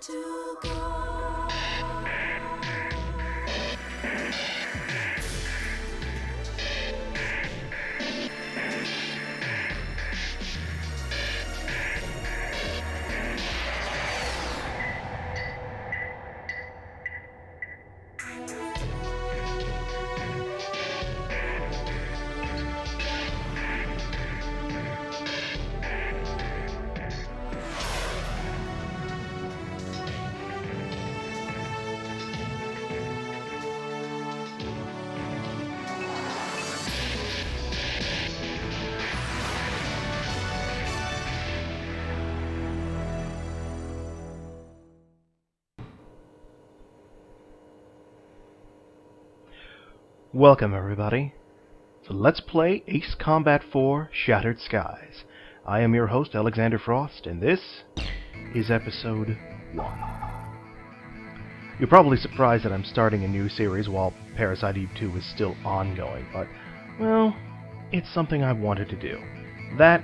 to go. Welcome everybody to Let's Play Ace Combat 4 Shattered Skies. I am your host Alexander Frost, and this is episode 1. You're probably surprised that I'm starting a new series while Parasite Eve 2 is still ongoing, but, well, it's something I wanted to do. That,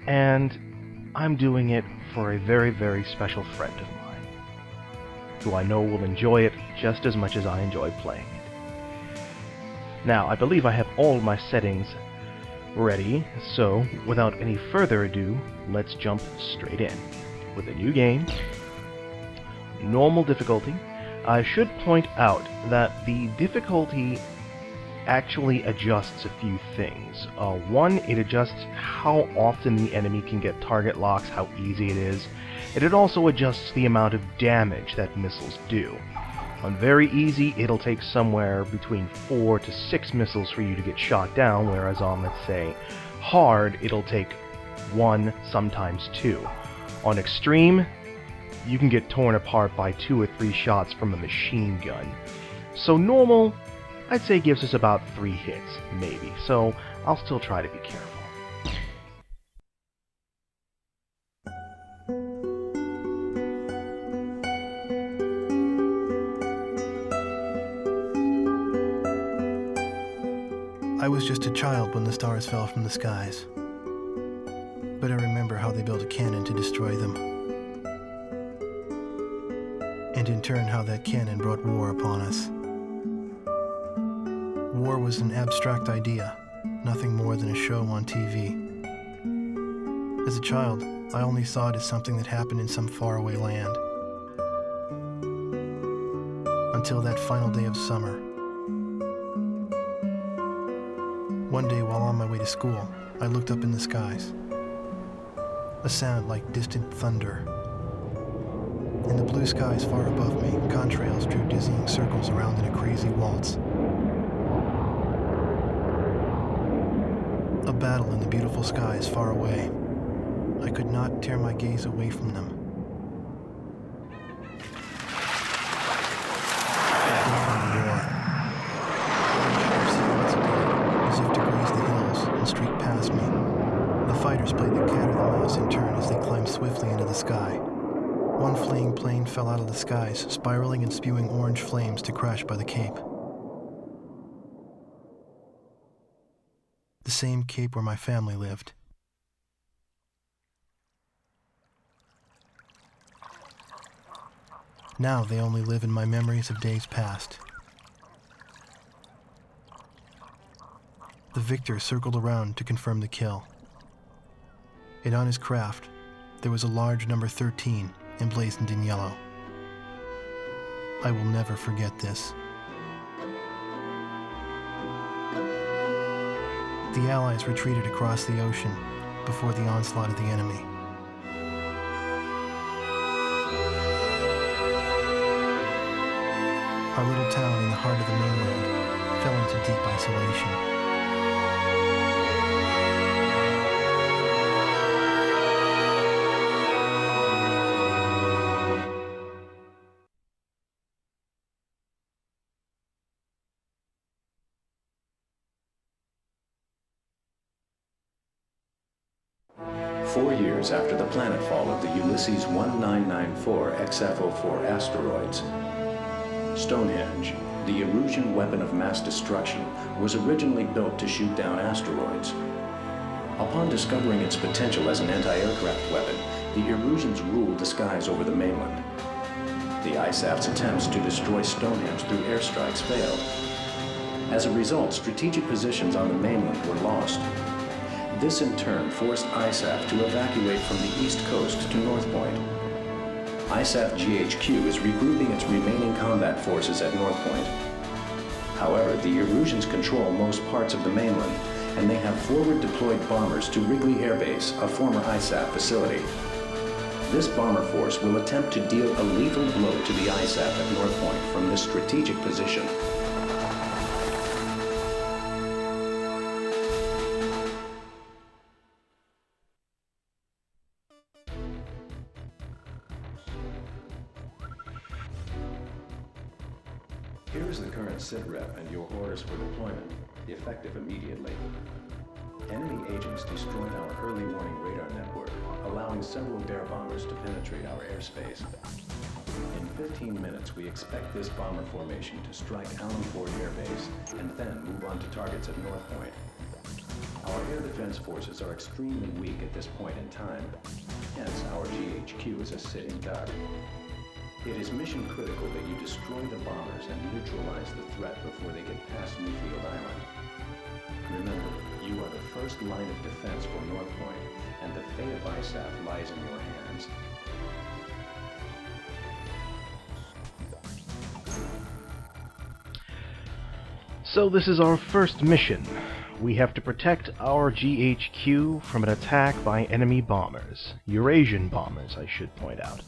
and I'm doing it for a very, very special friend of mine, who I know will enjoy it just as much as I enjoy playing it. Now, I believe I have all my settings ready, so without any further ado, let's jump straight in. With a new game, normal difficulty. I should point out that the difficulty actually adjusts a few things. One, it adjusts how often the enemy can get target locks, how easy it is, and it also adjusts the amount of damage that missiles do. On very easy, it'll take somewhere between 4 to 6 missiles for you to get shot down, whereas on, let's say, hard, it'll take 1, sometimes 2. On extreme, you can get torn apart by 2 or 3 shots from a machine gun. So normal, I'd say gives us about 3 hits, maybe, so I'll still try to be careful. I was just a child when the stars fell from the skies, but I remember how they built a cannon to destroy them, and in turn how that cannon brought war upon us. War was an abstract idea, nothing more than a show on TV. As a child, I only saw it as something that happened in some faraway land, until that final day of summer. One day while on my way to school, I looked up in the skies. A sound like distant thunder. In the blue skies far above me, contrails drew dizzying circles around in a crazy waltz. A battle in the beautiful skies far away. I could not tear my gaze away from them. Streaked past me. The fighters played the cat or the mouse in turn as they climbed swiftly into the sky. One fleeing plane fell out of the skies, spiraling and spewing orange flames to crash by the Cape. The same Cape where my family lived. Now they only live in my memories of days past. The victor circled around to confirm the kill. And on his craft, there was a large number 13 emblazoned in yellow. I will never forget this. The Allies retreated across the ocean before the onslaught of the enemy. Our little town in the heart of the mainland fell into deep isolation. Four years after the planetfall of the Ulysses 1994 XFO4 asteroids, Stonehenge, the Erusian weapon of mass destruction, was originally built to shoot down asteroids. Upon discovering its potential as an anti-aircraft weapon, the Erusians ruled the skies over the mainland. The ISAF's attempts to destroy Stonehenge through airstrikes failed. As a result, strategic positions on the mainland were lost. This in turn forced ISAF to evacuate from the east coast to North Point. ISAF GHQ is regrouping its remaining combat forces at North Point. However, the Erusians control most parts of the mainland, and they have forward-deployed bombers to Wrigley Air Base, a former ISAF facility. This bomber force will attempt to deal a lethal blow to the ISAF at North Point from this strategic position. Here is the current SITREP and your orders for deployment, effective immediately. Enemy agents destroyed our early warning radar network, allowing several bear bombers to penetrate our airspace. In 15 minutes, we expect this bomber formation to strike Allen Ford Air Base and then move on to targets at North Point. Our air defense forces are extremely weak at this point in time, hence our GHQ is a sitting duck. It is mission critical that you destroy the bombers and neutralize the threat before they get past Newfield Island. Remember, you are the first line of defense for North Point, and the fate of ISAF lies in your hands. So this is our first mission. We have to protect our GHQ from an attack by enemy bombers. Eurasian bombers, I should point out.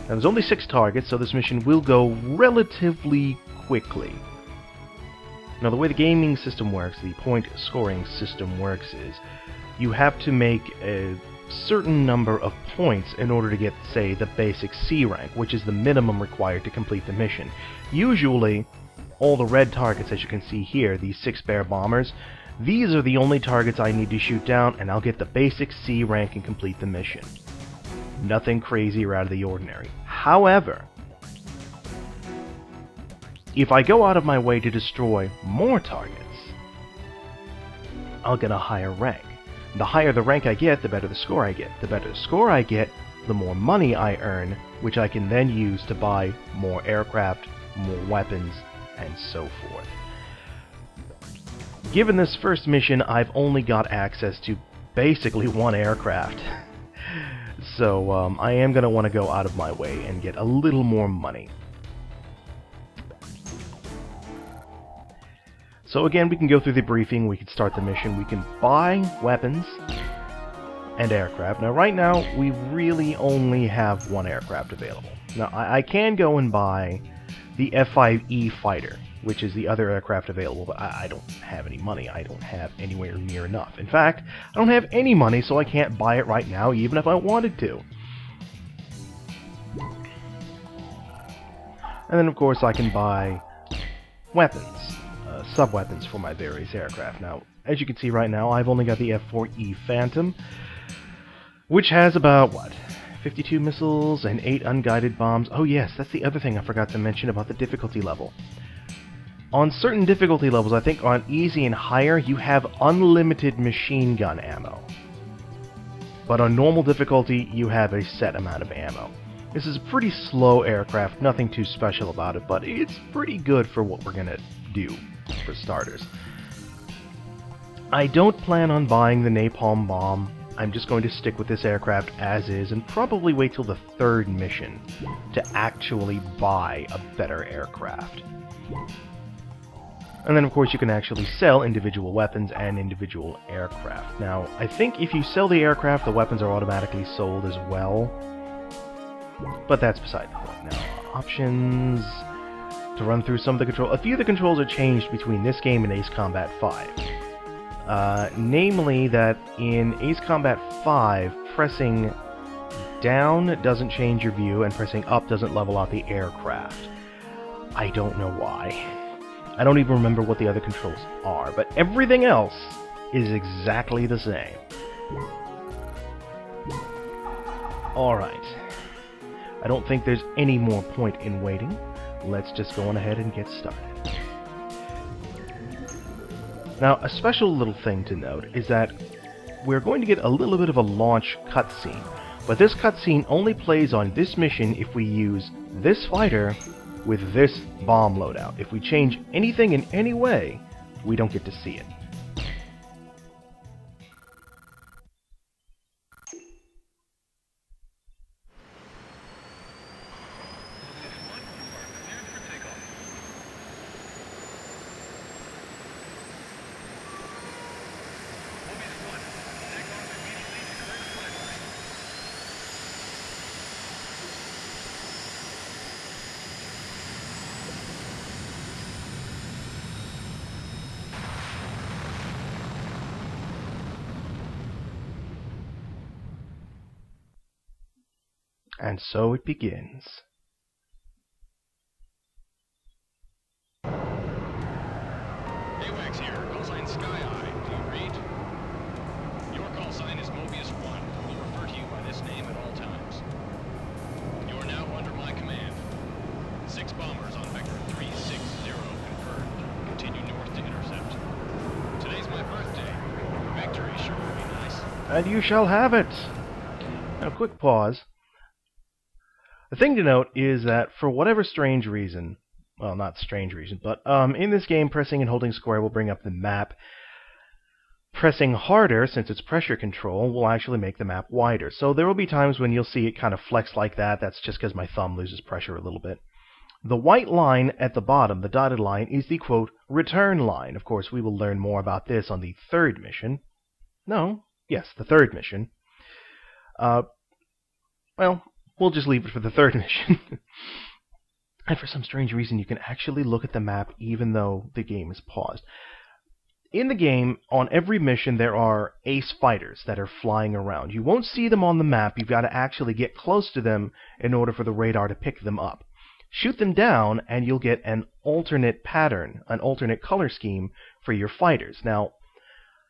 Now, there's only 6 targets, so this mission will go relatively quickly. Now, the way the gaming system works, the point scoring system works, is you have to make a certain number of points in order to get, say, the basic C rank, which is the minimum required to complete the mission. Usually, all the red targets, as you can see here, these 6 bear bombers, these are the only targets I need to shoot down, and I'll get the basic C rank and complete the mission. Nothing crazy or out of the ordinary. However, if I go out of my way to destroy more targets, I'll get a higher rank. The higher the rank I get, the better the score I get. The better the score I get, the more money I earn, which I can then use to buy more aircraft, more weapons, and so forth. Given this first mission, I've only got access to basically 1 aircraft. So I am going to want to go out of my way and get a little more money. So again, we can go through the briefing, we can start the mission, we can buy weapons and aircraft. Now right now, we really only have 1 aircraft available. Now I can go and buy the F-5E fighter, which is the other aircraft available, but I don't have any money. I don't have anywhere near enough. In fact, I don't have any money, so I can't buy it right now, even if I wanted to. And then, of course, I can buy weapons, sub-weapons for my various aircraft. Now, as you can see right now, I've only got the F-4E Phantom, which has about, 52 missiles and 8 unguided bombs. Oh yes, that's the other thing I forgot to mention about the difficulty level. On certain difficulty levels, I think on easy and higher, you have unlimited machine gun ammo. But on normal difficulty, you have a set amount of ammo. This is a pretty slow aircraft, nothing too special about it, but it's pretty good for what we're gonna do, for starters. I don't plan on buying the napalm bomb. I'm just going to stick with this aircraft as is and probably wait till the 3rd mission to actually buy a better aircraft. And then, of course, you can actually sell individual weapons and individual aircraft. Now, I think if you sell the aircraft, the weapons are automatically sold as well. But that's beside the point. Now, options to run through some of the controls. A few of the controls are changed between this game and Ace Combat 5. Namely that in Ace Combat 5, pressing down doesn't change your view, and pressing up doesn't level out the aircraft. I don't know why. I don't even remember what the other controls are, but everything else is exactly the same. Alright. I don't think there's any more point in waiting. Let's just go on ahead and get started. Now, a special little thing to note is that we're going to get a little bit of a launch cutscene, But this cutscene only plays on this mission if we use this fighter with this bomb loadout. If we change anything in any way, we don't get to see it. And so it begins. AWACS here, call sign Sky Eye. Do you read? Your call sign is Mobius 1. We'll refer to you by this name at all times. You are now under my command. 6 bombers on Vector 360 confirmed. Continue north to intercept. Today's my birthday. Victory sure would be nice. And you shall have it! Now, quick pause. The thing to note is that for whatever strange reason, well, not strange reason, but in this game, pressing and holding square will bring up the map. Pressing harder, since it's pressure control, will actually make the map wider. So there will be times when you'll see it kind of flex like that. That's just because my thumb loses pressure a little bit. The white line at the bottom, the dotted line, is the, quote, return line. Of course, we will learn more about this on the third mission. No, yes, the third mission. Well, we'll just leave it for the third mission. And for some strange reason, you can actually look at the map even though the game is paused. In the game, on every mission, there are ace fighters that are flying around. You won't see them on the map. You've got to actually get close to them in order for the radar to pick them up. Shoot them down, and you'll get an alternate pattern, an alternate color scheme for your fighters. Now,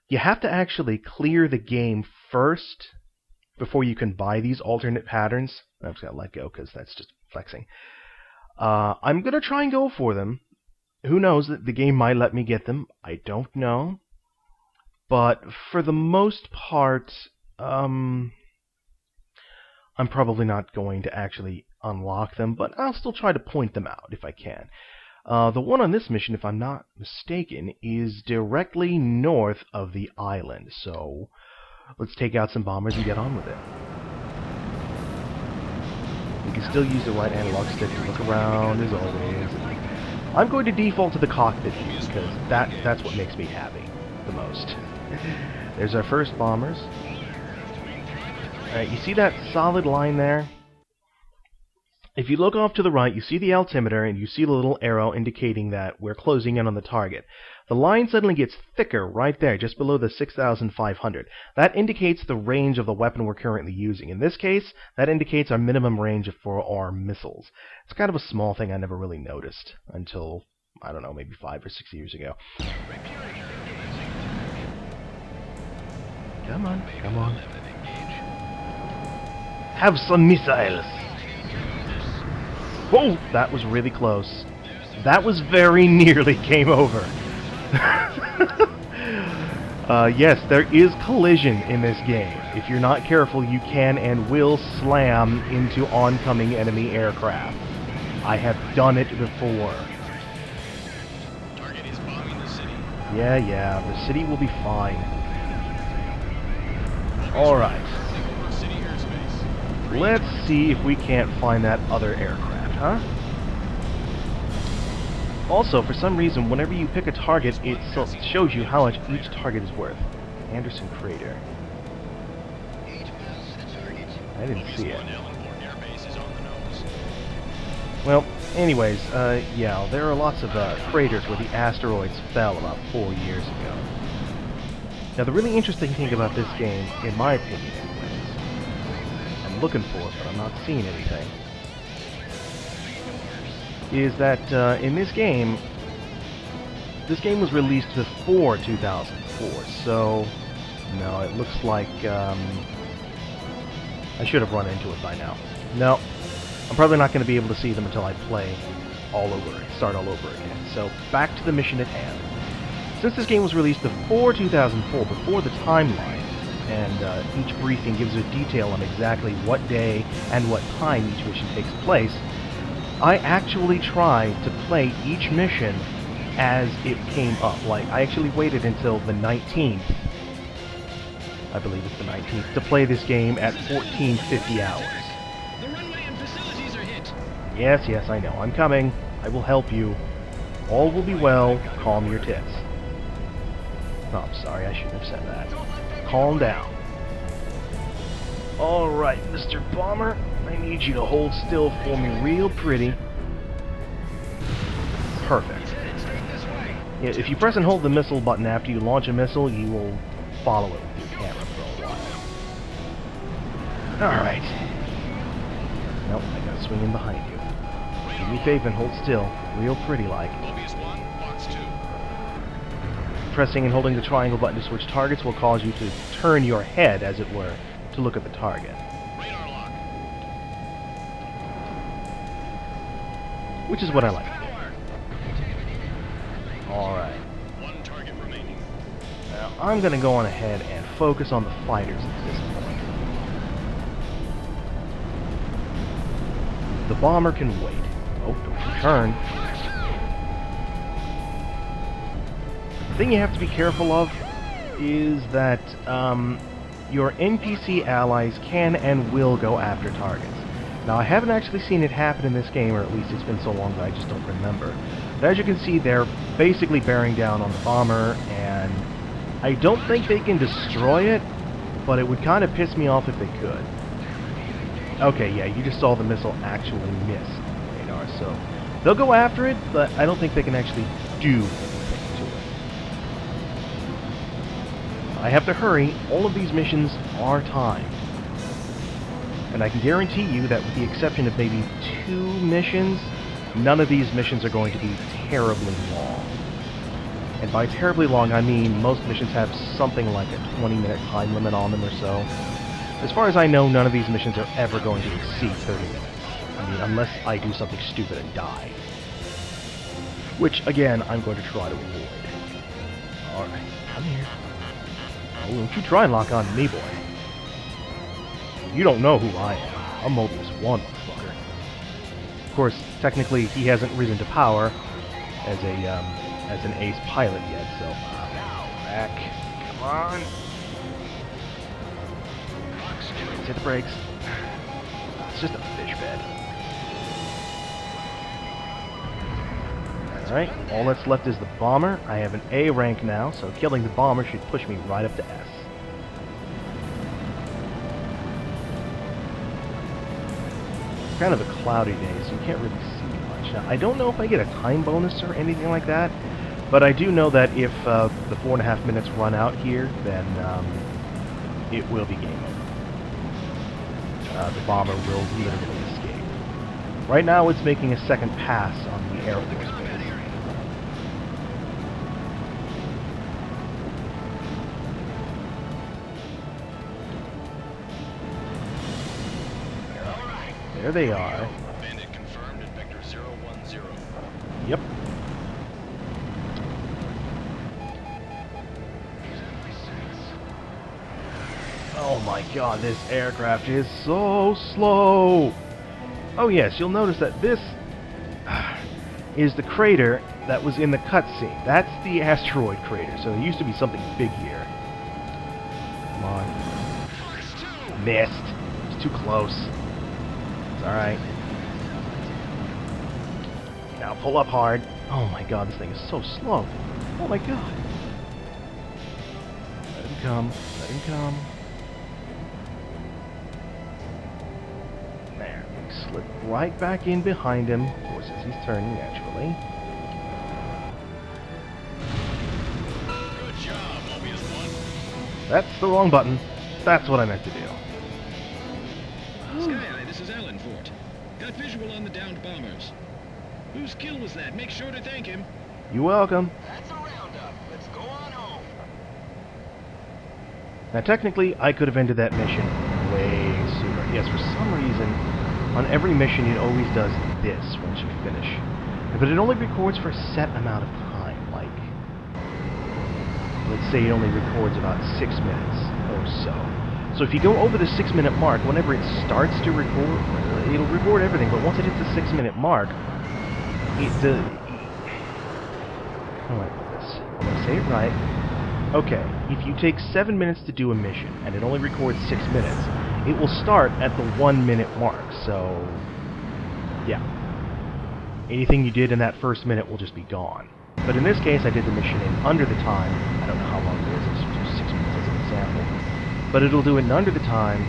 you have to actually clear the game first before you can buy these alternate patterns. I'm just going to let go because that's just flexing. I'm going to try and go for them. Who knows, that the game might let me get them. I don't know. But for the most part, I'm probably not going to actually unlock them, but I'll still try to point them out if I can. The one on this mission, if I'm not mistaken, is directly north of the island. So let's take out some bombers and get on with it. You can still use the right analog stick to look around, as always. I'm going to default to the cockpit view, because that's what makes me happy the most. There's our first bombers. Alright, you see that solid line there? If you look off to the right, you see the altimeter, and you see the little arrow indicating that we're closing in on the target. The line suddenly gets thicker right there, just below the 6,500. That indicates the range of the weapon we're currently using. In this case, that indicates our minimum range for our missiles. It's kind of a small thing I never really noticed until, I don't know, maybe 5 or 6 years ago. Come on, come on. Have some missiles! Whoa, that was really close. That was very nearly game over. Yes, there is collision in this game. If you're not careful, you can and will slam into oncoming enemy aircraft. I have done it before. Target is bombing the city. Yeah, the city will be fine. Alright. City airspace. Let's see if we can't find that other aircraft, huh? Also, for some reason, whenever you pick a target, it shows you how much each target is worth. Asteroid Crater. I didn't see it. Well, anyways, yeah, there are lots of craters where the asteroids fell about 4 years ago. Now, the really interesting thing about this game, in my opinion anyways, I'm looking for it, but I'm not seeing anything, is that in this game was released before 2004, so no, it looks like I should have run into it by now. No, I'm probably not going to be able to see them until I play start all over again. So back to the mission at hand. Since this game was released before 2004, before the timeline, and each briefing gives a detail on exactly what day and what time each mission takes place, I actually try to play each mission as it came up. Like, I actually waited until the 19th, I believe it's the 19th, to play this game at 1450 hours. The runway and facilities are hit. Yes, yes, I know. I'm coming. I will help you. All will be well. Calm your tits. Oh, I'm sorry. I shouldn't have said that. Calm down. Alright, Mr. Bomber. I need you to hold still for me real pretty. Perfect. Yeah, if you press and hold the missile button after you launch a missile, you will follow it with your camera for a while. Alright. Nope, I gotta swing in behind you. Do me a favor and hold still, real pretty like. Mobius 1, box 2. Pressing and holding the triangle button to switch targets will cause you to turn your head, as it were, to look at the target. Radar lock. Which is what I like. Alright. One target remaining. Now, I'm gonna go on ahead and focus on the fighters at this point. The bomber can wait. Oh, don't you turn. The thing you have to be careful of is that your NPC allies can and will go after targets. Now, I haven't actually seen it happen in this game, or at least it's been so long that I just don't remember. But as you can see, they're basically bearing down on the bomber, and I don't think they can destroy it, but it would kind of piss me off if they could. Okay, yeah, you just saw the missile actually miss the radar, so they'll go after it, but I don't think they can actually do anything to it. I have to hurry. All of these missions are timed. And I can guarantee you that with the exception of maybe 2 missions, none of these missions are going to be terribly long. And by terribly long, I mean most missions have something like a 20-minute time limit on them or so. As far as I know, none of these missions are ever going to exceed 30 minutes. I mean, unless I do something stupid and die. Which, again, I'm going to try to avoid. Alright, come here. Oh, don't you try and lock on to me, boy. You don't know who I am. I'm Mobius 1, motherfucker. Of course, technically, he hasn't risen to power as an ace pilot yet, so... Back. Come on. Let's hit the brakes. It's just a fish bed. Alright, all that's left is the bomber. I have an A rank now, so killing the bomber should push me right up to S. It's kind of a cloudy day, so you can't really see much. Now, I don't know if I get a time bonus or anything like that, but I do know that if the 4.5 minutes run out here, then it will be game over. The bomber will literally escape. Right now, it's making a second pass on the Air Force base. There they are. Bandit confirmed at Vector 010. Yep. Oh my god, this aircraft is so slow! Oh yes, you'll notice that this is the crater that was in the cutscene. That's the Asteroid Crater, so there used to be something big here. Come on. Missed. It's too close. It's alright. Now pull up hard. Oh my god, this thing is so slow. Oh my god. Let him come. Let him come. There. Slip right back in behind him. Of course, as he's turning, naturally. Good job, Mobius 1. That's the wrong button. That's what I meant to do. Sky Eye, this is Alan Fort. Got visual on the downed bombers. Whose kill was that? Make sure to thank him. You're welcome. That's a roundup. Let's go on home. Now, technically, I could have ended that mission way sooner. Yes, for some reason, on every mission, it always does this once you finish. But it only records for a set amount of time. Like, let's say it only records about 6 minutes, or or so. So if you go over the 6-minute mark, whenever it starts to record, it'll record everything, but once it hits the 6-minute mark, how do I put this? I'm going to say it right. Okay, if you take 7 minutes to do a mission, and it only records 6 minutes, it will start at the 1-minute mark, so yeah. Anything you did in that first minute will just be gone. But in this case, I did the mission in under the time. I don't know how long it is, it's just 6 minutes as an example. But it'll do it in under the time,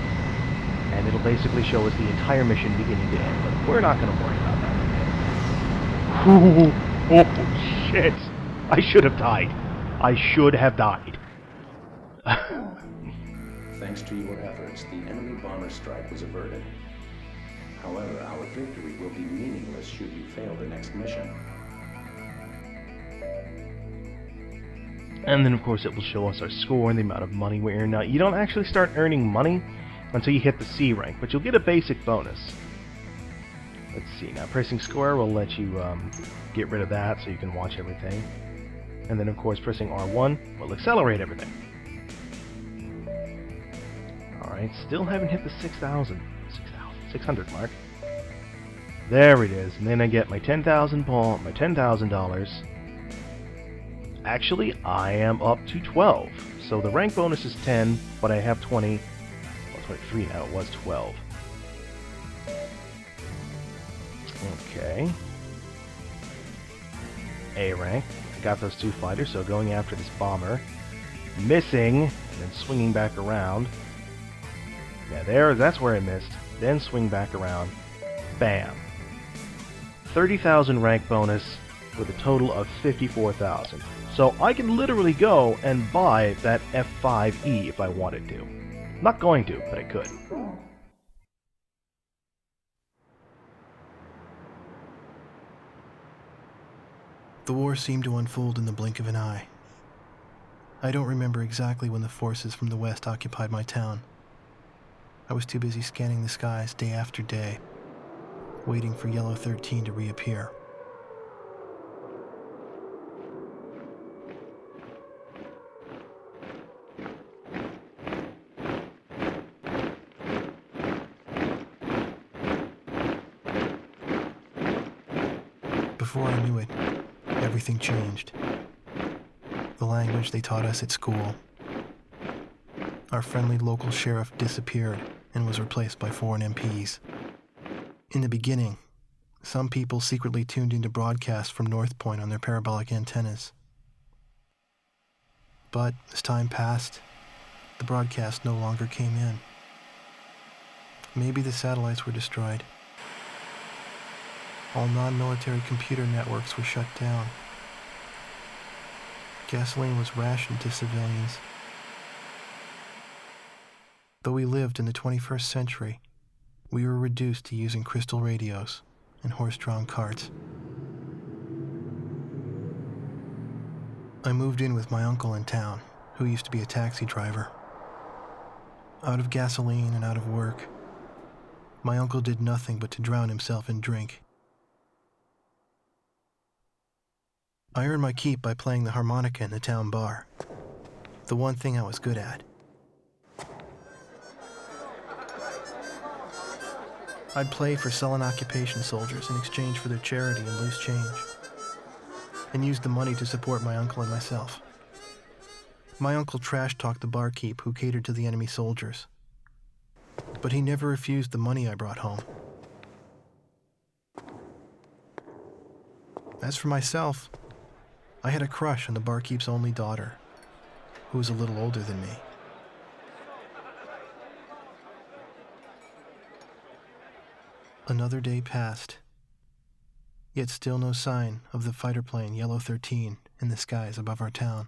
and it'll basically show us the entire mission beginning to end. But we're not going to worry about that today. Oh, shit! I should have died. I should have died. Thanks to your efforts, the enemy bomber strike was averted. However, our victory will be meaningless should you fail the next mission. And then, of course, it will show us our score and the amount of money we earn. Now, you don't actually start earning money until you hit the C rank, but you'll get a basic bonus. Let's see. Now, pressing square will let you get rid of that so you can watch everything. And then, of course, pressing R1 will accelerate everything. Alright, still haven't hit the 600 mark. There it is. And then I get my $10,000. Actually, I am up to 12. So the rank bonus is 10, but I have 20. Well, 23 now. It was 12. Okay. A rank. I got those 2 fighters, so going after this bomber. Missing, and then swinging back around. Yeah, that's where I missed. Then swing back around. Bam. 30,000 rank bonus with a total of 54,000. So I can literally go and buy that F5E if I wanted to. Not going to, but I could. The war seemed to unfold in the blink of an eye. I don't remember exactly when the forces from the west occupied my town. I was too busy scanning the skies day after day, waiting for Yellow 13 to reappear. Before I knew it, everything changed. The language they taught us at school. Our friendly local sheriff disappeared and was replaced by foreign MPs. In the beginning, some people secretly tuned into broadcasts from North Point on their parabolic antennas. But as time passed, the broadcast no longer came in. Maybe the satellites were destroyed. All non-military computer networks were shut down. Gasoline was rationed to civilians. Though we lived in the 21st century, we were reduced to using crystal radios and horse-drawn carts. I moved in with my uncle in town, who used to be a taxi driver. Out of gasoline and out of work, my uncle did nothing but to drown himself in drink. I earned my keep by playing the harmonica in the town bar, the one thing I was good at. I'd play for sullen occupation soldiers in exchange for their charity and loose change, and used the money to support my uncle and myself. My uncle trash-talked the barkeep who catered to the enemy soldiers, but he never refused the money I brought home. As for myself, I had a crush on the barkeep's only daughter, who was a little older than me. Another day passed, yet still no sign of the fighter plane Yellow 13 in the skies above our town.